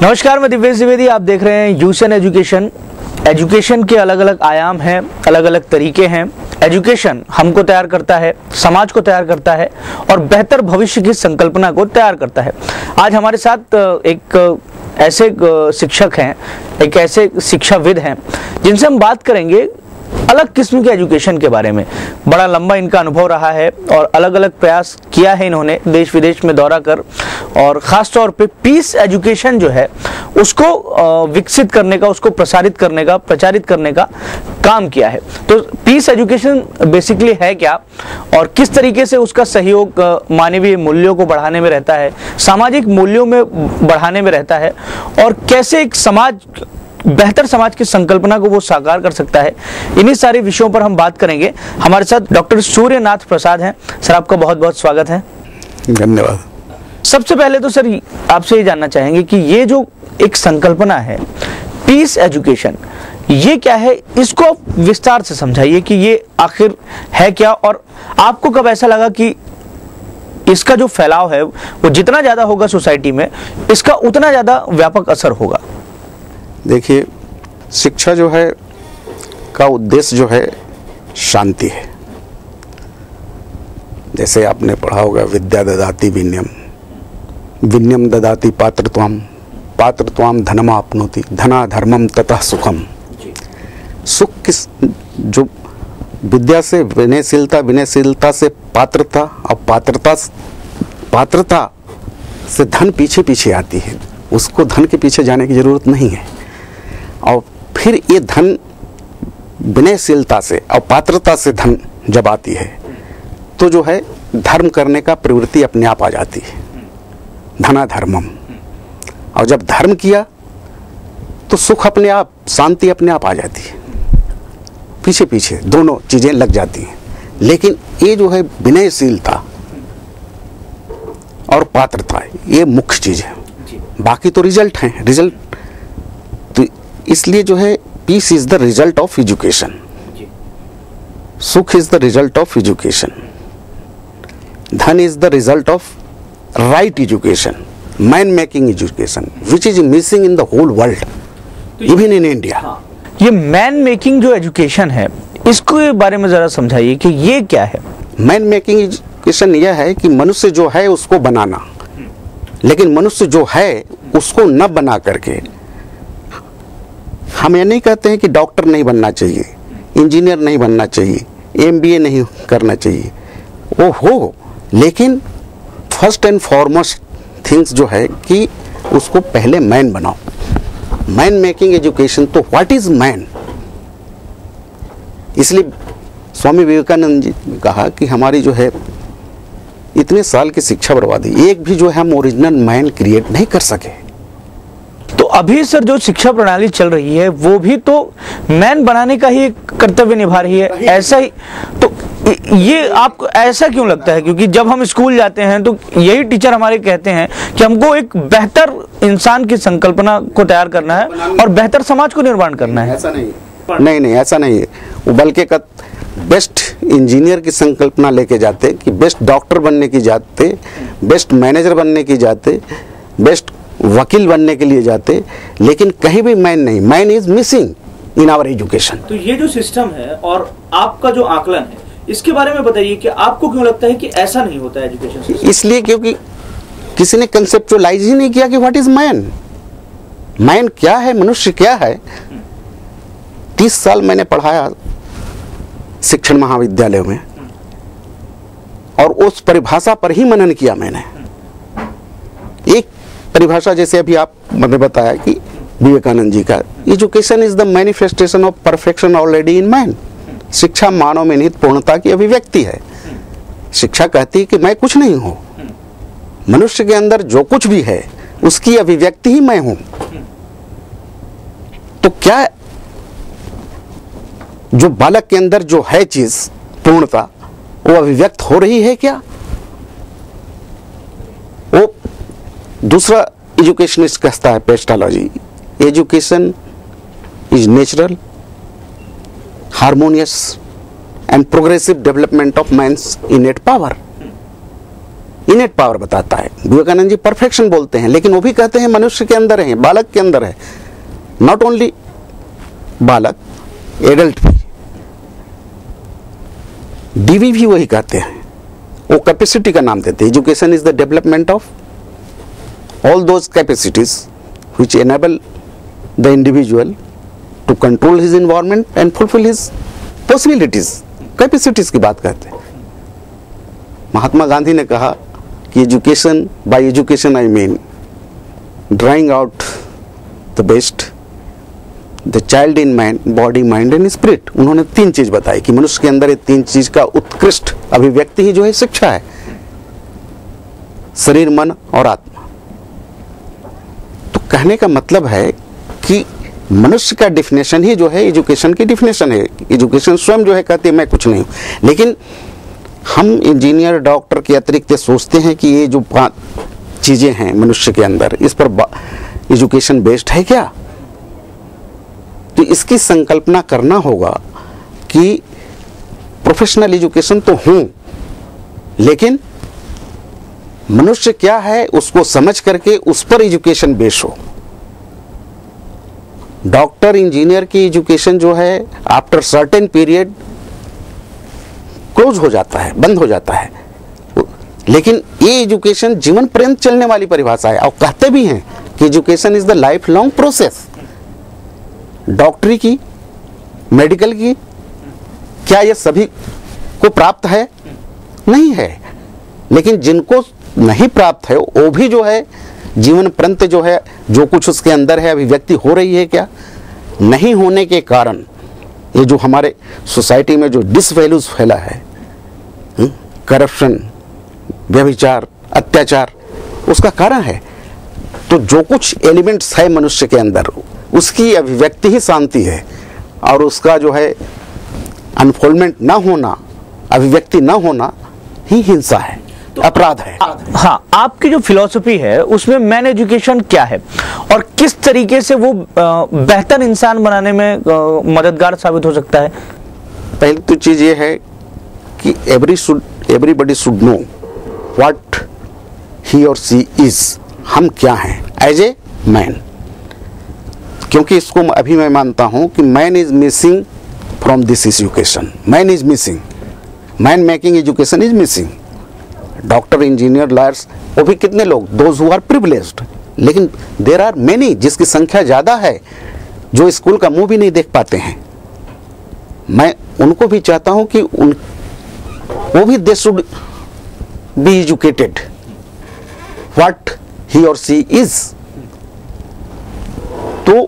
नमस्कार, मैं दिव्येश द्विवेदी। आप देख रहे हैं यूशन एजुकेशन। एजुकेशन के अलग अलग आयाम हैं, अलग अलग तरीके हैं। एजुकेशन हमको तैयार करता है, समाज को तैयार करता है और बेहतर भविष्य की संकल्पना को तैयार करता है। आज हमारे साथ एक ऐसे शिक्षक हैं, एक ऐसे शिक्षाविद हैं जिनसे हम बात करेंगे अलग किस्म के एजुकेशन के बारे में। बड़ा लंबा इनका अनुभव रहा है और अलग अलग प्रयास किया है इन्होंने देश विदेश में दौरा कर, और ख़ास तौर पे पीस एजुकेशन जो है उसको विकसित करने का, उसको प्रसारित करने का, प्रचारित करने का काम किया है। तो पीस एजुकेशन बेसिकली है क्या और किस तरीके से उसका सहयोग मानवीय मूल्यों को बढ़ाने में रहता है, सामाजिक मूल्यों में बढ़ाने में रहता है, और कैसे एक समाज, बेहतर समाज की संकल्पना को वो साकार कर सकता है, इन्हीं सारे विषयों पर हम बात करेंगे। हमारे साथ डॉक्टर सूर्यनाथ प्रसाद हैं। सर, आपका बहुत बहुत स्वागत है। धन्यवाद। सबसे पहले तो सर आपसे ये जानना चाहेंगे कि ये जो एक संकल्पना है पीस एजुकेशन, ये क्या है? इसको आप विस्तार से समझाइए कि ये आखिर है क्या, और आपको कब ऐसा लगा कि इसका जो फैलाव है वो जितना ज्यादा होगा सोसाइटी में, इसका उतना ज्यादा व्यापक असर होगा। देखिए, शिक्षा जो है का उद्देश्य जो है शांति है। जैसे आपने पढ़ा होगा, विद्या ददाति विनयम, विनयम ददाति पात्रत्वम, पात्रत्वम धनमाप्नोति, धना धर्मम ततः सुखम। सुख किस, जो विद्या से विनयशीलता, विनयशीलता से पात्रता, और पात्रता से धन पीछे पीछे आती है। उसको धन के पीछे जाने की जरूरत नहीं है। और फिर ये धन विनयशीलता से और पात्रता से धन जब आती है तो जो है धर्म करने का प्रवृत्ति अपने आप आ जाती है, धना धर्मम। और जब धर्म किया तो सुख अपने आप, शांति अपने आप आ जाती है। पीछे पीछे दोनों चीजें लग जाती हैं। लेकिन ये जो है विनयशीलता और पात्रता, ये मुख्य चीज है। बाकी तो रिजल्ट हैं, रिजल्ट। तो इसलिए जो है peace is the result of education, sukh is the result of education, dhan is the result of right education, man making education, which is missing in the whole world, even in India. ये man making जो education है, इसके बारे में जरा समझाइए कि ये क्या है। मैन मेकिंग एजुकेशन यह है कि मनुष्य जो है उसको बनाना, लेकिन मनुष्य जो है उसको न बना करके, हम ये नहीं कहते हैं कि डॉक्टर नहीं बनना चाहिए, इंजीनियर नहीं बनना चाहिए, MBA नहीं करना चाहिए, वो हो, लेकिन फर्स्ट एंड फॉरमोस्ट थिंग्स जो है कि उसको पहले मैन बनाओ। Man making education. तो व्हाट इज मैन? इसलिए स्वामी विवेकानंद जी ने कहा कि हमारी जो है इतने साल की शिक्षा बर्बादी, एक भी जो है हम ओरिजिनल मैन क्रिएट नहीं कर सके। तो अभी सर जो शिक्षा प्रणाली चल रही है वो भी तो मैन बनाने का ही कर्तव्य निभा रही है, ऐसा ही। तो ये आपको ऐसा क्यों लगता है? क्योंकि जब हम स्कूल जाते हैं तो यही टीचर हमारे कहते हैं कि हमको एक बेहतर इंसान की संकल्पना को तैयार करना है और बेहतर समाज को निर्माण करना है। ऐसा नहीं, ऐसा नहीं है। वो बल्कि बेस्ट इंजीनियर की संकल्पना लेके जाते, कि बेस्ट डॉक्टर बनने की जाते, बेस्ट मैनेजर बनने की जाते, बेस्ट वकील बनने के लिए जाते, लेकिन कहीं भी मैन नहीं। Man is missing in our education. तो ये जो सिस्टम है और आपका जो आकलन है, इसके बारे में बताइए कि आपको क्यों लगता है कि ऐसा नहीं होता है एजुकेशन सिस्टम? इसलिए क्योंकि किसी ने कंसेप्चुअलाइज ही नहीं किया कि व्हाट इज मैन। मैन क्या है, मनुष्य क्या है। 30 साल मैंने पढ़ाया शिक्षण महाविद्यालय में, और उस परिभाषा पर ही मनन किया मैंने। एक परिभाषा जैसे अभी आप मैंने बताया कि विवेकानंद जी का, education is the manifestation of perfection already in man. शिक्षा मानव में निहित पूर्णता की अभिव्यक्ति है। शिक्षा कहती है कि मैं कुछ नहीं हूं, मनुष्य के अंदर जो कुछ भी है उसकी अभिव्यक्ति ही मैं हूं। तो क्या जो बालक के अंदर जो है चीज पूर्णता, वो अभिव्यक्त हो रही है क्या? वो दूसरा एजुकेशनिस्ट कहता है, Pestalozzi, education is natural, harmonious and progressive development of man's innate power. Innate power बताता है। विवेकानंद जी परफेक्शन बोलते हैं, लेकिन वो भी कहते हैं मनुष्य के अंदर है, बालक के अंदर है। नॉट ओनली बालक, एडल्ट भी, डीवी भी वही कहते हैं। वो कैपेसिटी का नाम देते हैं। Education is the development of all those capacities which enable the individual to control his environment and fulfill his possibilities। Capacities की बात करते हैं। महात्मा गांधी ने कहा कि education, bye education I mean drawing out the best the child in man, body, mind and spirit. उन्होंने 3 चीज बताई कि मनुष्य के अंदर ये 3 चीज का उत्कृष्ट अभिव्यक्ति ही जो है शिक्षा है, शरीर, मन और आत्मा। तो कहने का मतलब है कि मनुष्य का डिफिनेशन ही जो है एजुकेशन की डिफिनेशन है। एजुकेशन स्वयं जो है कहती है मैं कुछ नहीं हूं, लेकिन हम इंजीनियर, डॉक्टर के अतिरिक्त सोचते हैं कि ये जो 5 चीजें हैं मनुष्य के अंदर, इस पर एजुकेशन बेस्ड है क्या। तो इसकी संकल्पना करना होगा कि प्रोफेशनल एजुकेशन तो हूं, लेकिन मनुष्य क्या है उसको समझ करके उस पर एजुकेशन बेस हो। डॉक्टर, इंजीनियर की एजुकेशन जो है आफ्टर सर्टेन पीरियड क्लोज हो जाता है, बंद हो जाता है, लेकिन ये एजुकेशन जीवन पर्यंत चलने वाली परिभाषा है। और कहते भी हैं कि education is the life long process. डॉक्टरी की, मेडिकल की, क्या ये सभी को प्राप्त है? नहीं है, लेकिन जिनको नहीं प्राप्त है वो भी जो है जीवन पर्यंत जो है जो कुछ उसके अंदर है अभिव्यक्ति हो रही है क्या? नहीं होने के कारण ये जो हमारे सोसाइटी में जो डिसवैल्यूज फैला है, करप्शन, व्यभिचार, अत्याचार, उसका कारण है। तो जो कुछ एलिमेंट्स है मनुष्य के अंदर उसकी अभिव्यक्ति ही शांति है, और उसका जो है अनफोल्डमेंट ना होना, अभिव्यक्ति ना होना ही हिंसा है, अपराध है। हाँ, आपकी जो फिलॉसफी है उसमें मैन एजुकेशन क्या है और किस तरीके से वो बेहतर इंसान बनाने में मददगार साबित हो सकता है? पहली तो चीज ये है कि everybody should know what he और सी इज। हम क्या हैं एज ए मैन, क्योंकि इसको अभी मैं मानता हूं कि man is missing from this education. Man is missing, man making education is missing. Doctor, engineer, lawyers, वो भी कितने लोग, दोज हु आर प्रिविलेज्ड, लेकिन देर आर मेनी जिसकी संख्या ज्यादा है जो स्कूल का मुंह भी नहीं देख पाते हैं। मैं उनको भी चाहता हूं कि वो भी they should be educated what he और सी इज। तो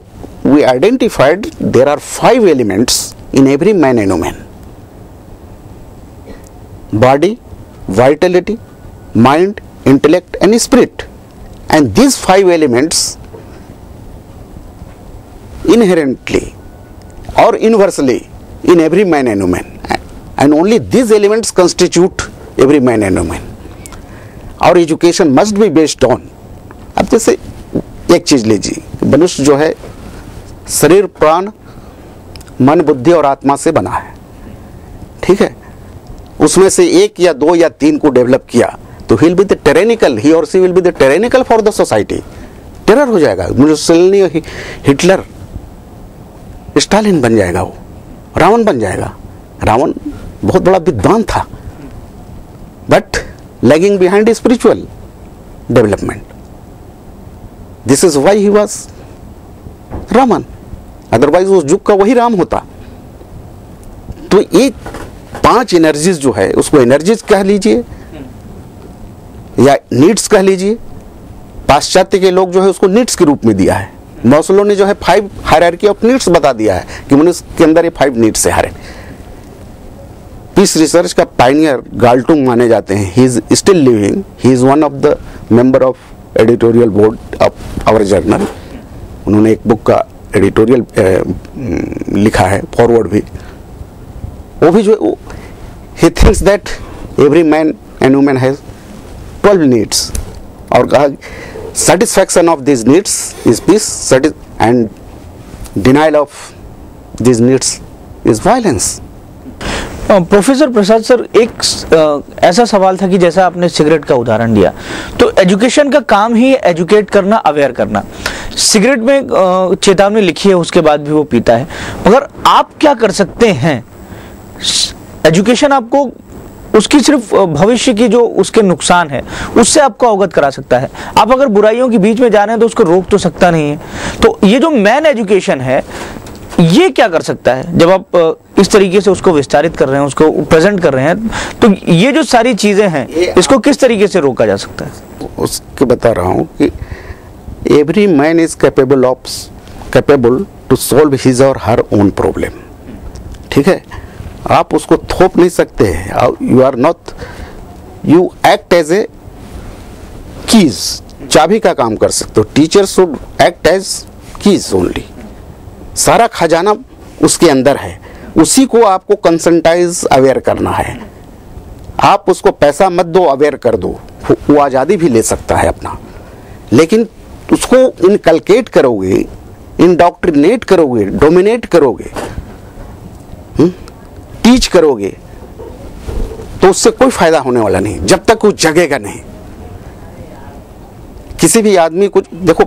we identified there are 5 elements in every man and women: body, vitality, mind, intellect and spirit. And these 5 elements inherently or inversely in every man and woman, and only these elements constitute every man and woman. Our education must be based on, अब जैसे एक चीज लीजिए, मनुष्य जो है शरीर, प्राण, मन, बुद्धि और आत्मा से बना है, ठीक है। उसमें से 1 या 2 या 3 को डेवलप किया तो he will be the tyrannical, he और she will be the tyrannical for the society. Terror हो जाएगा, मुसोलिनी, हिटलर, स्टालिन बन जाएगा, वो रावण बन जाएगा। रावण बहुत बड़ा विद्वान था, but lagging behind spiritual development. This is why he was Ravan, otherwise उस युग का वही राम होता। तो ये 5 एनर्जीज जो है उसको एनर्जीज कह लीजिए या नीड्स कह लीजिए। पाश्चात्य के लोग जो है उसको नीड्स के रूप में दिया है। मौसलो ने जो है 5 हायरार्की ऑफ नीड्स बता दिया है कि मनुष्य के अंदर ये 5 नीड्स है। हर पीस रिसर्च का पायनियर गाल्टुंग माने जाते हैं। He is still living, he is one of the member of editorial board of our journal. उन्होंने एक बुक का एडिटोरियल लिखा है, फॉरवर्ड भी। वो भी जो he thinks that every man and woman has 12 needs, और कहा satisfaction of these needs is peace and denial of these needs is violence। Professor Prasad sir, एक ऐसा सवाल था कि जैसा आपने सिगरेट का उदाहरण दिया, तो एजुकेशन का काम ही एजुकेट करना, अवेयर करना। सिगरेट में चेतावनी लिखी है, उसके बाद भी वो पीता है, मगर आप क्या कर सकते हैं? एजुकेशन आपको उसकी सिर्फ भविष्य की जो उसके नुकसान है उससे आपको अवगत करा सकता है। आप अगर बुराइयों के बीच में जा रहे हैं तो उसको रोक तो सकता नहीं है। तो ये जो मैन एजुकेशन है ये क्या कर सकता है? जब आप इस तरीके से उसको विस्तारित कर रहे हैं, उसको प्रेजेंट कर रहे हैं, तो ये जो सारी चीजें हैं इसको किस तरीके से रोका जा सकता है? उसके बता रहा हूँ कि every man is capable to solve his or her own problem. ठीक है, आप उसको थोप नहीं सकते हैं। You are not, you act as a keys, चाबी का काम कर सकते हो। Teacher should act as keys only. सारा खजाना उसके अंदर है, उसी को आपको कंसंटाइज अवेयर करना है। आप उसको पैसा मत दो, अवेयर कर दो, वो आज़ादी भी ले सकता है अपना, लेकिन उसको इनकलकेट करोगे, इंडोक्ट्रिनेट करोगे, डोमिनेट करोगे, टीच करोगे, तो उससे कोई फायदा होने वाला नहीं जब तक वो जगेगा नहीं। किसी भी आदमी को देखो,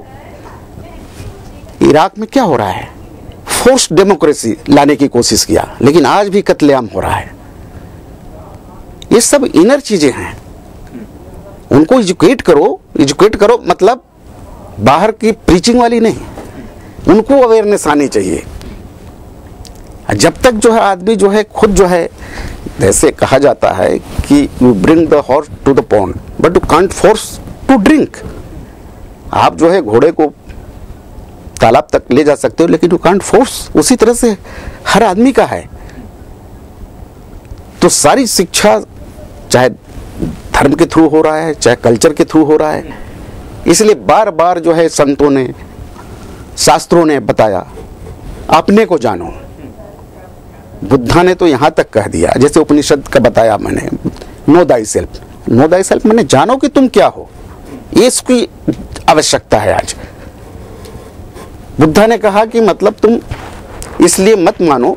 इराक में क्या हो रहा है, फोर्स्ड डेमोक्रेसी लाने की कोशिश किया, लेकिन आज भी कत्लेआम हो रहा है। ये सब इनर चीजें हैं, उनको एजुकेट करो मतलब बाहर की प्रीचिंग वाली नहीं, उनको अवेयरनेस आनी चाहिए। जब तक जो है आदमी जो है खुद जो है, जैसे कहा जाता है कि you bring the horse to the pond but you can't force to drink. आप जो है घोड़े को तालाब तक ले जा सकते हो, लेकिन यू कांट फोर्स। उसी तरह से हर आदमी का है। तो सारी शिक्षा चाहे धर्म के थ्रू हो रहा है, चाहे कल्चर के थ्रू हो रहा है, इसलिए बार बार जो है संतों ने, शास्त्रों ने बताया अपने को जानो। बुद्धा ने तो यहां तक कह दिया, जैसे उपनिषद का बताया मैंने, no thy self. No thy self मैंने जानो कि तुम क्या हो, ये इसकी आवश्यकता है आज। बुद्धा ने कहा कि मतलब तुम इसलिए मत मानो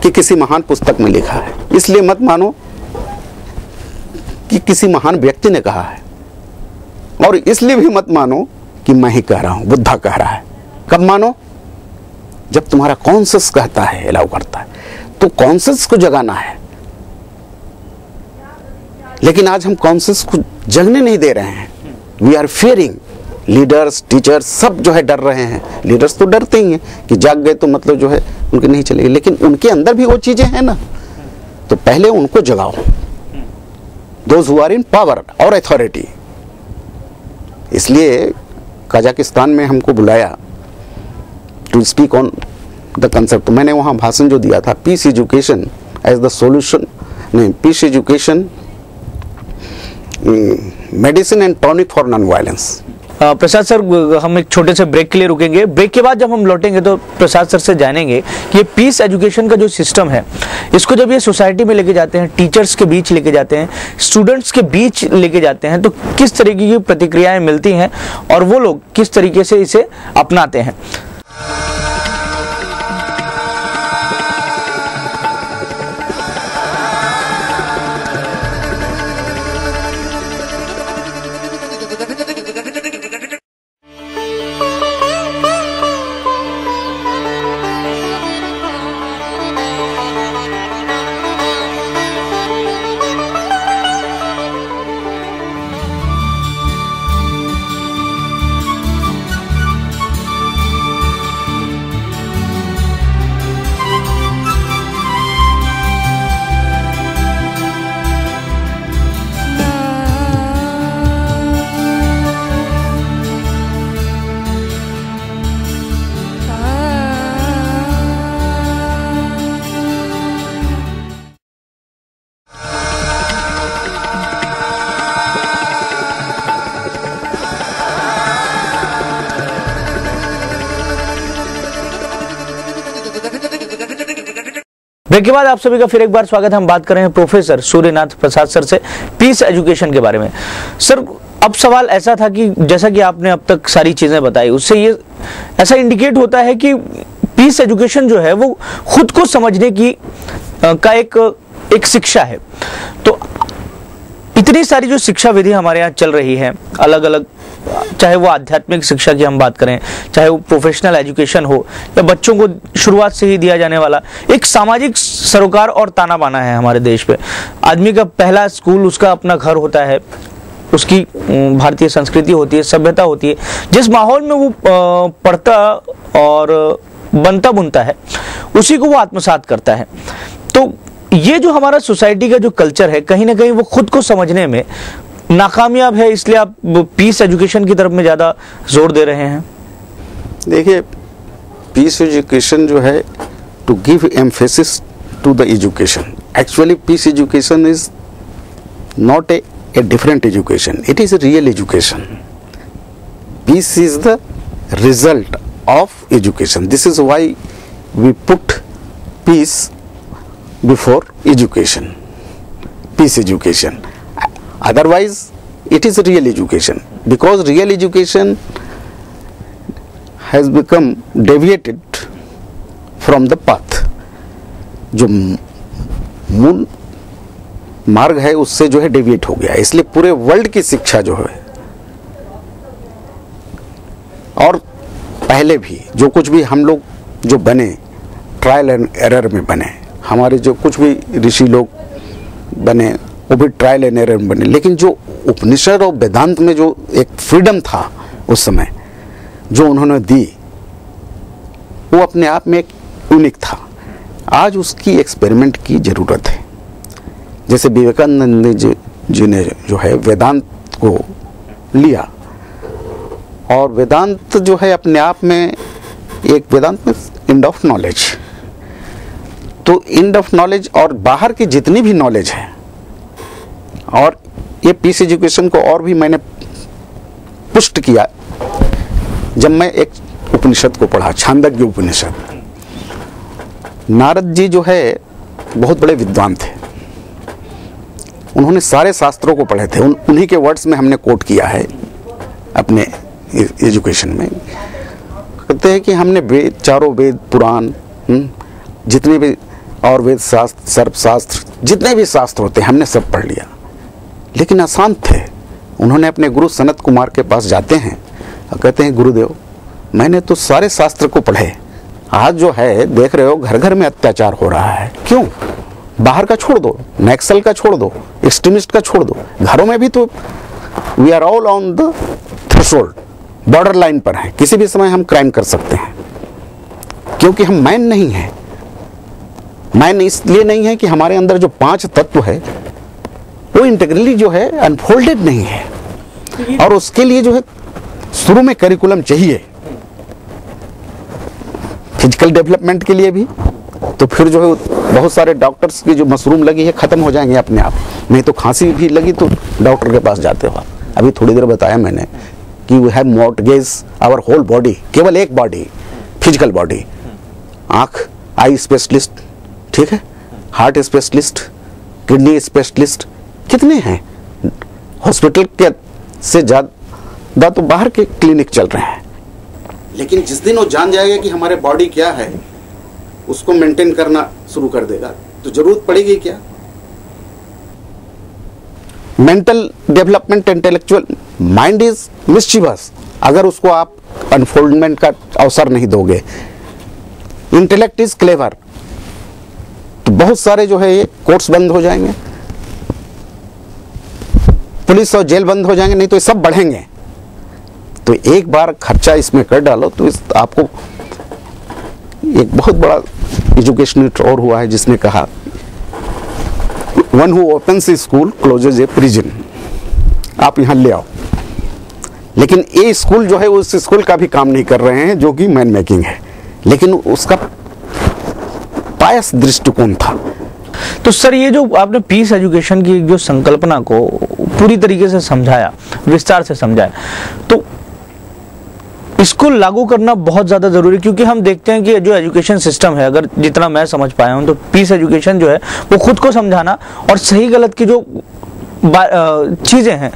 कि किसी महान पुस्तक में लिखा है, इसलिए मत मानो कि किसी महान व्यक्ति ने कहा है, और इसलिए भी मत मानो कि मैं ही कह रहा हूं, बुद्धा कह रहा है। कब मानो? जब तुम्हारा कॉन्शियस कहता है, अलाउ करता है। तो कॉन्शियस को जगाना है, लेकिन आज हम कॉन्शियस को जगने नहीं दे रहे हैं। We are fearing. Leaders, teachers सब जो है डर रहे हैं। लीडर्स तो डरते ही हैं कि जाग गए तो मतलब जो है उनके नहीं चलेगी, लेकिन उनके अंदर भी वो चीजें हैं ना, तो पहले उनको जगाओ। Those who are in power और अथॉरिटी। इसलिए कजाकिस्तान में हमको बुलाया to speak on the concept. मैंने वहाँ भाषण जो दिया था, peace education as the solution, नहीं, peace education medicine and tonic for non violence. Prasad sir, हम एक छोटे से ब्रेक के लिए रुकेंगे। ब्रेक के बाद जब हम लौटेंगे तो प्रसाद सर से जानेंगे कि ये पीस एजुकेशन का जो सिस्टम है, इसको जब ये सोसाइटी में लेके जाते हैं, टीचर्स के बीच लेके जाते हैं, स्टूडेंट्स के बीच लेके जाते हैं, तो किस तरीके की प्रतिक्रियाएं मिलती हैं और वो लोग किस तरीके से इसे अपनाते हैं। ब्रेक के बाद आप सभी का फिर एक बार स्वागत है। हम बात कर रहे हैं प्रोफेसर सूर्यनाथ प्रसाद सर से पीस एजुकेशन के बारे में। सर, अब सवाल ऐसा था कि जैसा कि आपने अब तक सारी चीजें बताई, उससे ये ऐसा इंडिकेट होता है कि पीस एजुकेशन जो है वो खुद को समझने की का एक शिक्षा है। तो इतनी सारी जो शिक्षा विधि हमारे यहाँ चल रही है अलग अलग, चाहे वो आध्यात्मिक शिक्षा की हम बात करें, चाहे वो प्रोफेशनल एजुकेशन हो, या बच्चों को शुरुआत से ही दिया जाने वाला एक सामाजिक सरोकार और ताना बाना है हमारे देश पे। आदमी का पहला स्कूल उसका अपना घर होता है, उसकी भारतीय संस्कृति होती है, सभ्यता होती है, जिस माहौल में वो पढ़ता और बनता बुनता है उसी को वो आत्मसात करता है। तो ये जो हमारा सोसाइटी का जो कल्चर है कहीं ना कहीं वो खुद को समझने में नाकामयाब है, इसलिए आप पीस एजुकेशन की तरफ में ज़्यादा जोर दे रहे हैं। देखिए, पीस एजुकेशन जो है, to give emphasis to the education, actually peace education is not a different education, it is a real education. Peace is the result of education. This is why we put peace before education, peace education. Otherwise it is a real education, because real education has become deviated from the path. जो मूल मार्ग है उससे जो है deviate हो गया, इसलिए पूरे वर्ल्ड की शिक्षा जो है, और पहले भी जो कुछ भी हम लोग जो बने ट्रायल एंड एरर में बने, हमारे जो कुछ भी ऋषि लोग बने वो भी ट्रायल एंड एरर में बने, लेकिन जो उपनिषद और वेदांत में जो एक फ्रीडम था उस समय जो उन्होंने दी, वो अपने आप में एक यूनिक था। आज उसकी एक्सपेरिमेंट की जरूरत है। जैसे विवेकानंद जी ने जो है वेदांत को लिया, और वेदांत जो है अपने आप में एक, वेदांत में एंड ऑफ नॉलेज, तो एंड ऑफ नॉलेज और बाहर की जितनी भी नॉलेज है, और ये पीस एजुकेशन को और भी मैंने पुष्ट किया जब मैं एक उपनिषद को पढ़ा, छांदोग्य उपनिषद। नारद जी जो है बहुत बड़े विद्वान थे, उन्होंने सारे शास्त्रों को पढ़े थे, उन्हीं के वर्ड्स में हमने कोट किया है अपने एजुकेशन में। कहते हैं कि हमने वेद, चारों वेद, पुराण, जितने भी और वेद शास्त्र, सर्वशास्त्र, जितने भी शास्त्र होते हैं हमने सब पढ़ लिया, लेकिन अशांत थे। उन्होंने अपने गुरु सनत कुमार के पास जाते हैं और कहते हैं, गुरुदेव मैंने तो सारे शास्त्र को पढ़े, आज जो है देख रहे हो घर घर में अत्याचार हो रहा है, क्यों? बाहर का छोड़ दो, नक्सल का छोड़ दो, एक्सट्रीमिस्ट का छोड़ दो, घरों में भी तो we are all on the threshold, border line पर है, किसी भी समय हम क्राइम कर सकते हैं, क्योंकि हम मैन नहीं हैं। मैन इसलिए नहीं है कि हमारे अंदर जो 5 तत्व है वो इंटीग्रली जो है अनफोल्डेड नहीं है, और उसके लिए जो है शुरू में करिकुलम चाहिए फिजिकल डेवलपमेंट के लिए भी। तो फिर जो है बहुत सारे डॉक्टर्स की जो मशरूम लगी है खत्म हो जाएंगे अपने आप, नहीं तो खांसी भी लगी तो डॉक्टर के पास जाते हो। अभी थोड़ी देर बताया मैंने कि we have mortgage our whole body, केवल एक बॉडी, फिजिकल बॉडी, आंख, आई स्पेशलिस्ट, ठीक है, हार्ट स्पेशलिस्ट, किडनी स्पेशलिस्ट, कितने हैं हॉस्पिटल के से ज़्यादा तो बाहर के क्लिनिक चल रहे हैं। लेकिन जिस दिन वो जान जाएगा कि हमारे बॉडी क्या है, उसको मेंटेन करना शुरू कर देगा, तो जरूरत पड़ेगी क्या? Mental development, intellectual mind is mischievous, अगर उसको आप अनफोल्डमेंट का अवसर नहीं दोगे। इंटेलेक्ट इज क्लेवर, तो बहुत सारे जो है ये कोर्स बंद हो जाएंगे, पुलिस और जेल बंद हो जाएंगे, नहीं तो ये सब बढ़ेंगे। तो एक बार खर्चा इसमें कर डालो तो आपको एक बहुत बड़ा एजुकेशनिस्ट और हुआ है जिसने कहा, one who opens a school closes a prison. आप यहाँ ले आओ, लेकिन ये स्कूल जो है उस स्कूल का भी काम नहीं कर रहे हैं जो कि मैन मेकिंग है, लेकिन उसका पायस दृष्टिकोण था। तो सर, ये जो आपने पीस एजुकेशन की जो संकल्पना को पूरी तरीके से समझाया, विस्तार से समझाया, तो इसको लागू करना बहुत ज़्यादा ज़रूरी है, क्योंकि हम देखते हैं कि जो एजुकेशन सिस्टम है, अगर जितना मैं समझ पाया हूँ, तो पीस एजुकेशन जो है वो खुद को समझाना और सही गलत की जो चीज़ें हैं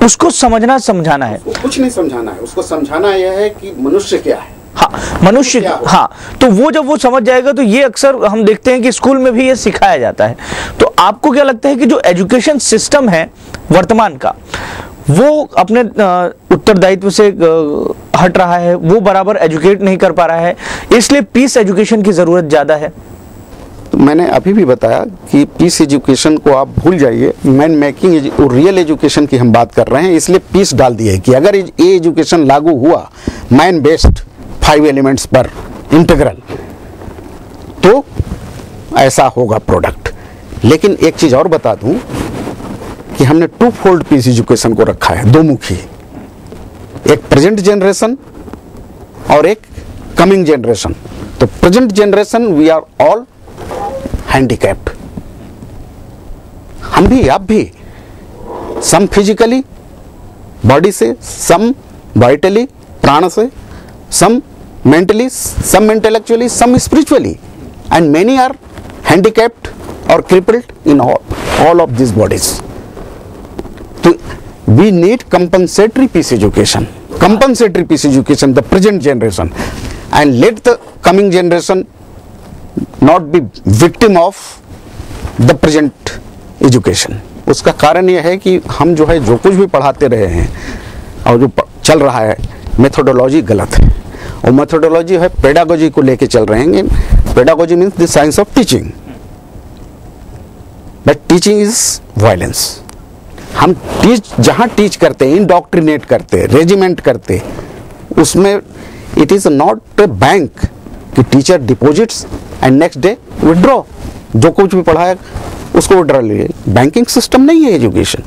उसको समझना समझाना है। कुछ नहीं समझाना है, उसको समझाना यह है कि मनुष्य क्या है। हाँ, हाँ, मनुष्य, हाँ, तो वो जब वो समझ जाएगा तो ये अक्सर हम देखते हैं कि स्कूल में भी ये सिखाया जाता है। तो आपको क्या लगता है कि जो एजुकेशन सिस्टम है वर्तमान का, वो अपने उत्तरदायित्व से हट रहा है, वो बराबर एजुकेट नहीं कर पा रहा है, इसलिए पीस एजुकेशन की जरूरत ज्यादा है? तो मैंने अभी भी बताया कि पीस एजुकेशन को आप भूल जाइए, मैन मेकिंग और रियल एजुकेशन की हम बात कर रहे हैं, इसलिए पीस डाल दिया है कि अगर ये एजुकेशन लागू हुआ मैन बेस्ड 5 एलिमेंट्स पर इंटीग्रल, तो ऐसा होगा प्रोडक्ट। लेकिन एक चीज और बता दूं कि हमने 2 फोल्ड पीस एजुकेशन को रखा है, 2 मुखी, एक प्रेजेंट जनरेशन और एक कमिंग जनरेशन। तो present generation we are all handicapped, हम भी आप भी, सम फिजिकली बॉडी से, सम वाइटली प्राण से, some mentally, some intellectually, some spiritually, and many are handicapped और crippled in all of this bodies. तो we need compensatory peace education, the present generation, and let the coming generation not be victim of the present education। उसका कारण यह है कि हम जो है, जो कुछ भी पढ़ाते रहे हैं और जो चल रहा है, मेथोडोलॉजी गलत है। और मेथोडोलॉजी है पेडागोजी को लेके चल रहे हैं। Pedagogy means the science of teaching, but teaching is violence. हम जहां टीच करते हैं, इंडॉक्ट्रिनेट करते, रेजिमेंट करते, उसमें it is not a bank कि teacher deposits and next day withdraw, जो कुछ भी पढ़ाया उसको विड्रॉ लिए। बैंकिंग सिस्टम नहीं है एजुकेशन,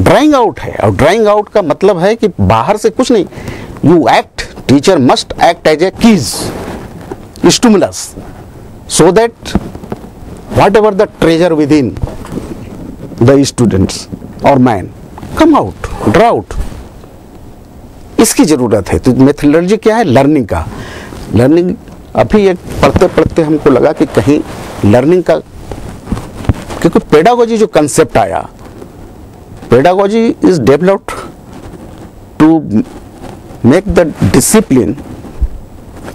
ड्राइंग आउट है। और ड्राइंग आउट का मतलब है कि बाहर से कुछ नहीं, you act, teacher must act as a keys, stimulus, so that whatever the treasure within the students or man come out, draw out। इसकी जरूरत है। तो मेथोडोलॉजी क्या है? लर्निंग का। लर्निंग अभी एक पढ़ते पढ़ते हमको लगा कि कहीं लर्निंग का, क्योंकि पेडागोजी जो कंसेप्ट आया, pedagogy is developed to make the discipline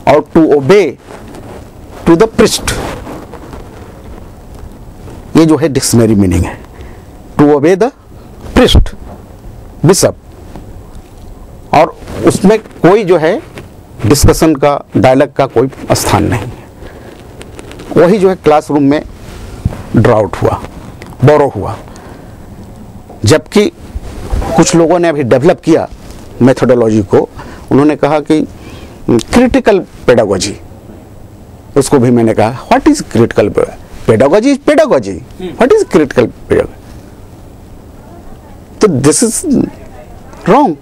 और to obey to the priest. ये जो है डिक्शनरी मीनिंग है, to obey the priest, bishop. और उसमें कोई जो है डिस्कशन का, डायलॉग का कोई स्थान नहीं है। वही जो है क्लासरूम में ड्रॉ आउट हुआ, बोरो हुआ। जबकि कुछ लोगों ने अभी डेवलप किया मेथोडोलॉजी को, उन्होंने कहा कि क्रिटिकल पेडागोजी, उसको भी मैंने कहा what is critical pedagogy? Is pedagogy, what is critical pedagogy? तो दिस इज रॉन्ग।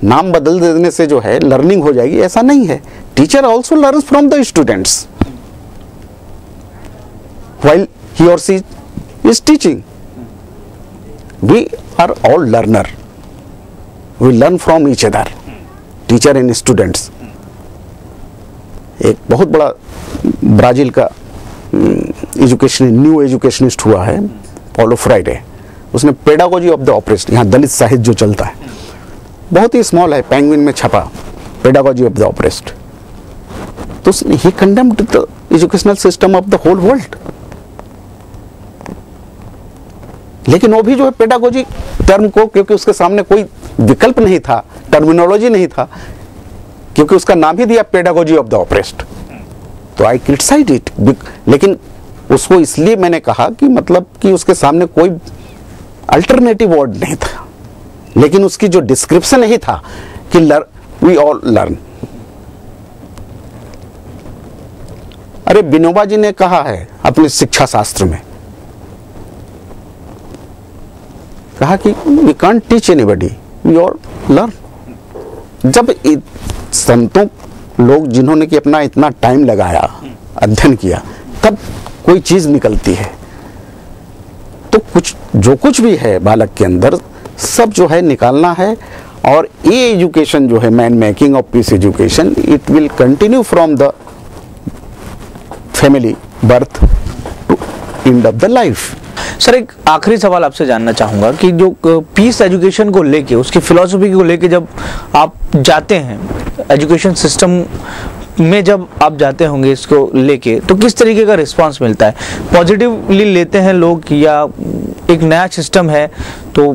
नाम बदल देने से जो है लर्निंग हो जाएगी, ऐसा नहीं है। Teacher also learns from the students while he और she is teaching. We are all learner, we learn from each other, teacher and students. एक बहुत बड़ा ब्राजील का न्यू एजुकेशनिस्ट हुआ है, पॉलो फ्राइडे। उसने पेडागोजी ऑफ द ऑपरेस्ट, यहाँ दलित साहित्य जो चलता है, बहुत ही स्मॉल है, पेंगुइन में छपा, पेडागोजी ऑफ द ऑपरेस्ट। तो he condemned the educational system of the whole world. लेकिन वो भी जो है पेडागोजी टर्म को, क्योंकि उसके सामने कोई विकल्प नहीं था, टर्मिनोलॉजी नहीं था, क्योंकि उसका नाम ही दिया पेडागोजी ऑफ द ऑपरेस्ट, तो आई क्रिटिसाइज इट। लेकिन उसको इसलिए मैंने कहा कि मतलब कि उसके सामने कोई अल्टरनेटिव वर्ड नहीं था, लेकिन उसकी जो डिस्क्रिप्शन ही था कि वी ऑल लर्न। अरे विनोबा जी ने कहा है अपने शिक्षा शास्त्र में, कहा कि we can't teach anybody, we all learn. जब संतों लोग जिन्होंने कि अपना इतना टाइम लगाया, अध्ययन किया, तब कोई चीज निकलती है। तो कुछ जो कुछ भी है बालक के अंदर, सब जो है निकालना है। और ये एजुकेशन जो है man making of peace education, it will continue from the family birth to end of the life. Sir एक आखिरी सवाल आपसे जानना चाहूँगा कि जो पीस एजुकेशन को लेके, उसकी फिलॉसफी को लेके जब आप जाते हैं एजुकेशन सिस्टम में, जब आप जाते होंगे इसको लेके, तो किस तरीके का रिस्पांस मिलता है? पॉजिटिवली लेते हैं लोग, या एक नया सिस्टम है तो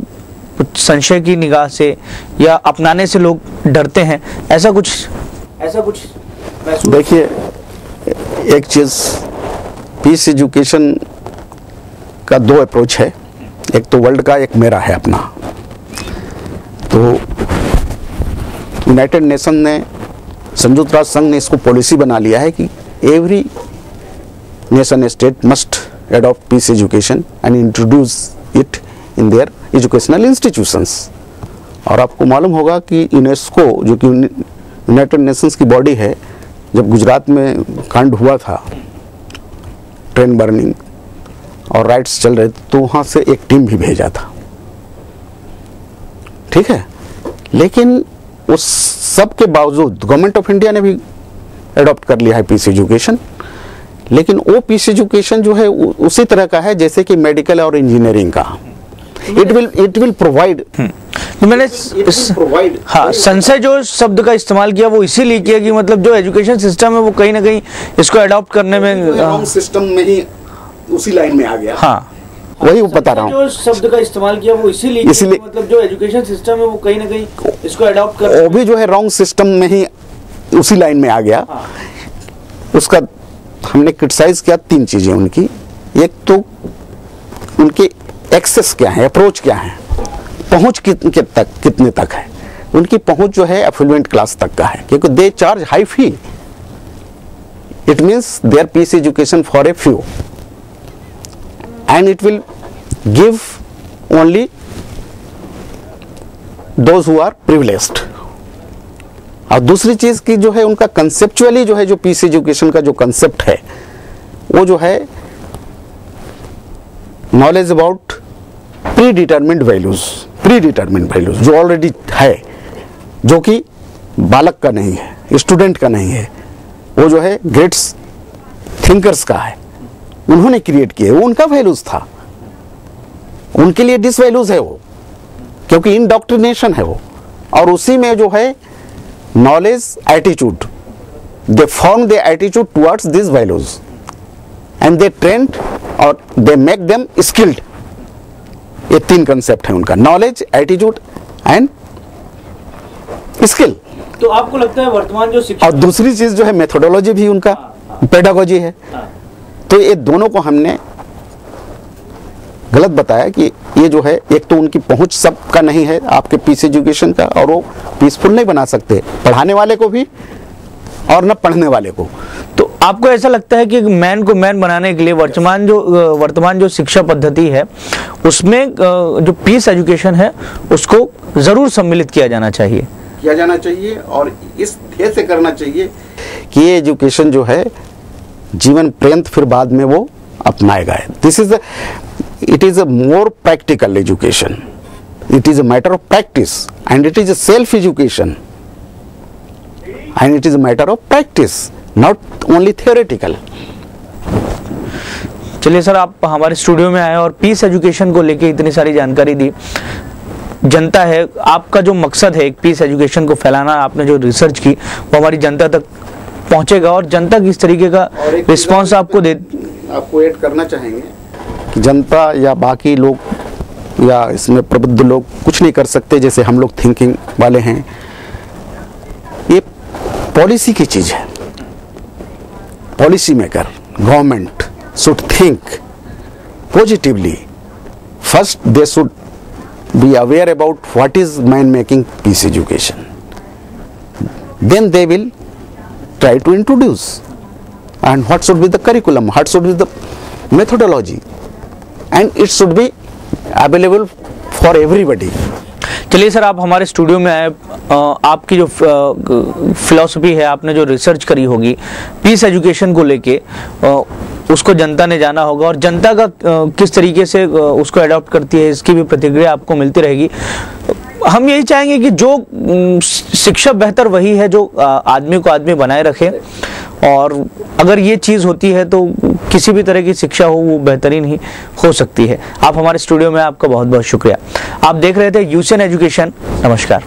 कुछ संशय की निगाह से या अपनाने से लोग डरते हैं? ऐसा कुछ देखिए, एक चीज़, पीस एजुकेशन का दो अप्रोच है, एक तो वर्ल्ड का, एक मेरा है अपना। तो यूनाइटेड नेशन ने, संयुक्त राष्ट्र संघ ने इसको पॉलिसी बना लिया है कि every nation state must adopt peace education and introduce it in their educational institutions. और आपको मालूम होगा कि यूनेस्को, जो कि यूनाइटेड नेशंस की बॉडी है, जब गुजरात में कांड हुआ था, ट्रेन बर्निंग और राइट्स चल रहे थे, तो वहाँ से एक टीम भी भेजा था, ठीक है। लेकिन उस सब के बावजूद गवर्नमेंट ऑफ इंडिया ने भी एडॉप्ट कर लिया है पीस एजुकेशन, लेकिन वो पीस एजुकेशन जो है उसी तरह का है जैसे कि मेडिकल और इंजीनियरिंग का। It will provide. तो मैंने हाँ, संशय जो शब्द का इस्तेमाल किया वो इसीलिए किया कि मतलब जो एजुकेशन सिस्टम है वो कहीं ना कहीं इसको अडॉप्ट करने में रॉन्ग सिस्टम में ही उसी लाइन में आ गया। हाँ, वही बता रहा हूँ। जो शब्द का इस्तेमाल किया वो इसीलिए मतलब जो एजुकेशन सिस्टम है वो कहीं ना कहीं इसको अडॉप्ट कर, वो भी जो है रॉन्ग सिस्टम में ही उसी लाइन में आ गया। हाँ। उसका हमने क्रिटिसाइज किया तीन चीजें उनकी। एक तो उनके एक्सेस क्या है, अप्रोच क्या है, पहुंच कितने तक है। उनकी पहुंच जो है एफिलुएंट क्लास तक का है, क्योंकि they charge high fee. It means their peace education for a few and it will give only those who are privileged। और दूसरी चीज की जो है उनका कंसेप्चुअली जो है, जो पीस एजुकेशन का जो कंसेप्ट है वो जो है knowledge about pre determined values जो ऑलरेडी है, जो कि बालक का नहीं है, स्टूडेंट का नहीं है, वो जो है ग्रेट थिंकर्स का है, उन्होंने क्रिएट किए, वो उनका वैल्यूज था। उनके लिए डिसवैल्यूज है वो, क्योंकि इंडॉक्ट्रिनेशन है वो। और उसी में जो है knowledge, attitude, they form the attitude towards this values and they trend और दे मेक देम स्किल्ड। ये तीन कंसेप्ट है उनका, नॉलेज, एटीट्यूड एंड स्किल। तो आपको लगता है वर्तमान जो शिक्षा, और दूसरी चीज जो है मेथोडोलॉजी भी उनका, पेडागोजी है। तो ये दोनों को हमने गलत बताया कि ये जो है, एक तो उनकी पहुंच सबका नहीं है आपके पीस एजुकेशन का, और वो पीसफुल नहीं बना सकते पढ़ाने वाले को भी और न पढ़ने वाले को। तो आपको ऐसा लगता है कि मैन को मैन बनाने के लिए वर्तमान जो शिक्षा पद्धति है उसमें जो पीस एजुकेशन है उसको जरूर सम्मिलित किया जाना चाहिए और इस ध्येय से करना चाहिए कि ये एजुकेशन जो है जीवन पर्यंत फिर बाद में वो अपनाएगा। It is a more practical education, it is a matter of practice and it is a self education and it is a matter of practice, not only theoretical. चलिए सर, आप हमारे स्टूडियो में आए और पीस एजुकेशन को लेके इतनी सारी जानकारी दी। जनता है, आपका जो मकसद है एक पीस एजुकेशन को फैलाना, आपने जो रिसर्च की वो हमारी जनता तक पहुंचेगा और जनता किस तरीके का रिस्पांस आपको ऐड करना चाहेंगे कि जनता या बाकी लोग या इसमें प्रबुद्ध लोग कुछ नहीं कर सकते, जैसे हम लोग थिंकिंग वाले हैं। ये पॉलिसी की चीज है। Policy maker, government should think positively. First they should be aware about what is man making peace education, then they will try to introduce and what should be the curriculum, what should be the methodology, and it should be available for everybody। चलिए sir, आप हमारे studio में आए, आपकी जो philosophy है, आपने जो रिसर्च करी होगी पीस एजुकेशन को लेके, उसको जनता ने जाना होगा और जनता का किस तरीके से उसको अडॉप्ट करती है इसकी भी प्रतिक्रिया आपको मिलती रहेगी। हम यही चाहेंगे कि जो शिक्षा बेहतर वही है जो आदमी को आदमी बनाए रखे और अगर ये चीज़ होती है तो किसी भी तरह की शिक्षा हो वो बेहतरीन ही हो सकती है। आप हमारे स्टूडियो में, आपका बहुत बहुत शुक्रिया। आप देख रहे थे यूशन एजुकेशन। नमस्कार।